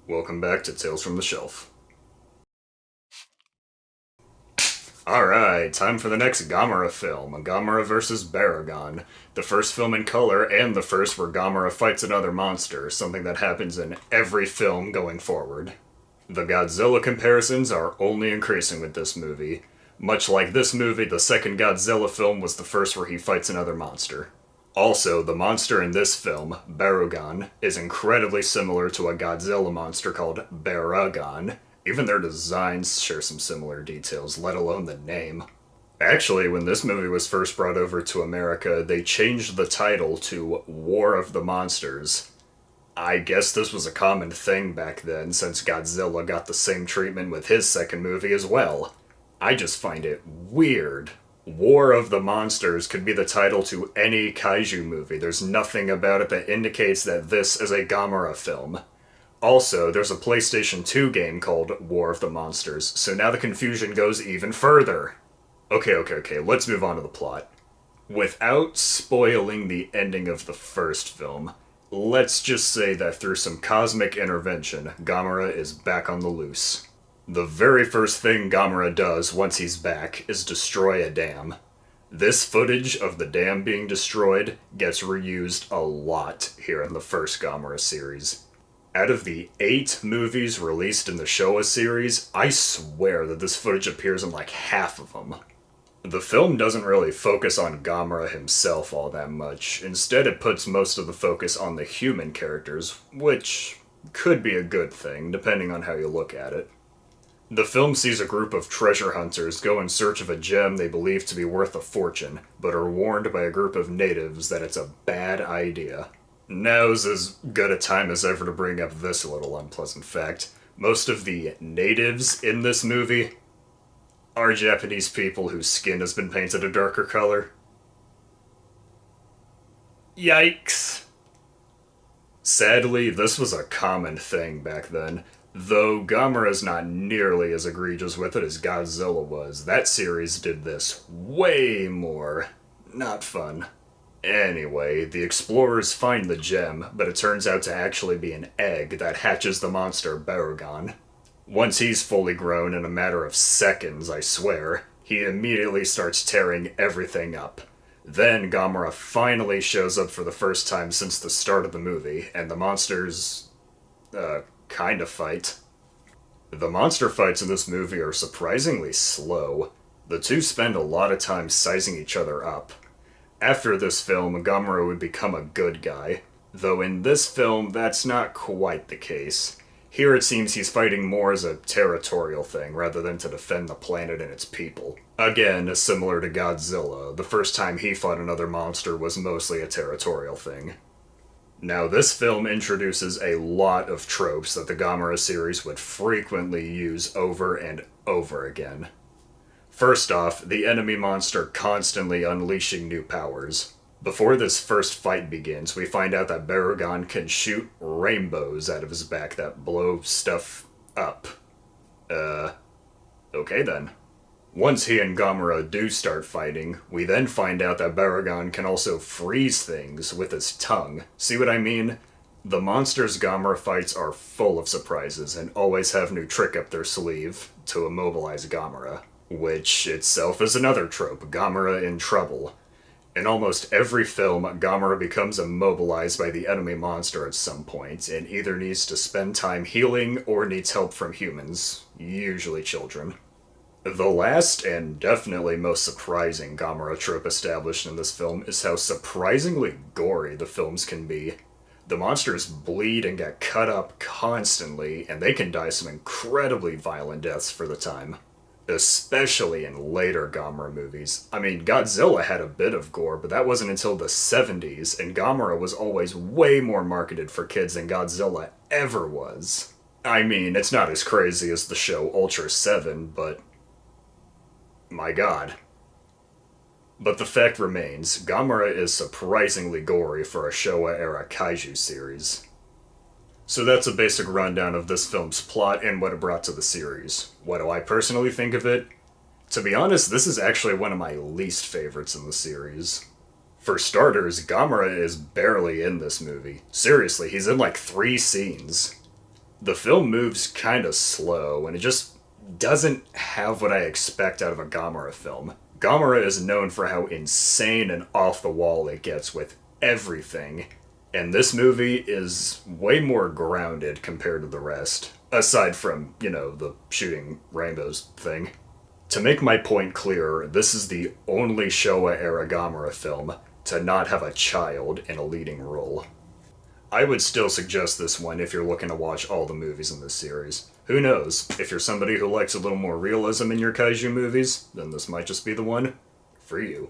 Welcome back to Tales from the Shelf. Alright, time for the next Gamera film, Gamera vs. Barugon. The first film in color, and the first where Gamera fights another monster, something that happens in every film going forward. The Godzilla comparisons are only increasing with this movie. Much like this movie, the second Godzilla film was the first where he fights another monster. Also, the monster in this film, Barugon, is incredibly similar to a Godzilla monster called Barugon. Even their designs share some similar details, let alone the name. Actually, when this movie was first brought over to America, they changed the title to War of the Monsters. I guess this was a common thing back then, since Godzilla got the same treatment with his second movie as well. I just find it weird. War of the Monsters could be the title to any kaiju movie. There's nothing about it that indicates that this is a Gamera film. Also, there's a PlayStation 2 game called War of the Monsters, so now the confusion goes even further. Okay, let's move on to the plot. Without spoiling the ending of the first film, let's just say that through some cosmic intervention, Gamera is back on the loose. The very first thing Gamera does once he's back is destroy a dam. This footage of the dam being destroyed gets reused a lot here in the first Gamera series. Out of the 8 movies released in the Showa series, I swear that this footage appears in like half of them. The film doesn't really focus on Gamera himself all that much. Instead, it puts most of the focus on the human characters, which could be a good thing, depending on how you look at it. The film sees a group of treasure hunters go in search of a gem they believe to be worth a fortune, but are warned by a group of natives that it's a bad idea. Now's as good a time as ever to bring up this little unpleasant fact. Most of the natives in this movie are Japanese people whose skin has been painted a darker color. Yikes. Sadly, this was a common thing back then, though Gamera's not nearly as egregious with it as Godzilla was. That series did this way more. Not fun. Anyway, the explorers find the gem, but it turns out to actually be an egg that hatches the monster Barugon. Once he's fully grown in a matter of seconds, I swear, he immediately starts tearing everything up. Then Gamera finally shows up for the first time since the start of the movie, and the monsters, kind of fight. The monster fights in this movie are surprisingly slow. The two spend a lot of time sizing each other up. After this film, Gamera would become a good guy, though in this film that's not quite the case. Here it seems he's fighting more as a territorial thing rather than to defend the planet and its people. Again, similar to Godzilla, the first time he fought another monster was mostly a territorial thing. Now, this film introduces a lot of tropes that the Gamera series would frequently use over and over again. First off, the enemy monster constantly unleashing new powers. Before this first fight begins, we find out that Barugon can shoot rainbows out of his back that blow stuff up. Okay then. Once he and Gamera do start fighting, we then find out that Barugon can also freeze things with his tongue. See what I mean? The monsters Gamera fights are full of surprises and always have new trick up their sleeve to immobilize Gamera. Which itself is another trope, Gamera in trouble. In almost every film, Gamera becomes immobilized by the enemy monster at some point, and either needs to spend time healing or needs help from humans, usually children. The last, and definitely most surprising Gamera trope established in this film is how surprisingly gory the films can be. The monsters bleed and get cut up constantly, and they can die some incredibly violent deaths for the time. Especially in later Gamera movies. I mean, Godzilla had a bit of gore, but that wasn't until the 70s, and Gamera was always way more marketed for kids than Godzilla ever was. I mean, it's not as crazy as the show Ultra 7, but my god. But the fact remains, Gamera is surprisingly gory for a Showa-era kaiju series. So that's a basic rundown of this film's plot and what it brought to the series. What do I personally think of it? To be honest, this is actually one of my least favorites in the series. For starters, Gamera is barely in this movie. Seriously, he's in like 3 scenes. The film moves kind of slow, and it just doesn't have what I expect out of a Gamera film. Gamera is known for how insane and off the wall it gets with everything, and this movie is way more grounded compared to the rest, aside from, the shooting rainbows thing. To make my point clearer, this is the only Showa era Gamera film to not have a child in a leading role. I would still suggest this one if you're looking to watch all the movies in this series. Who knows? If you're somebody who likes a little more realism in your kaiju movies, then this might just be the one for you.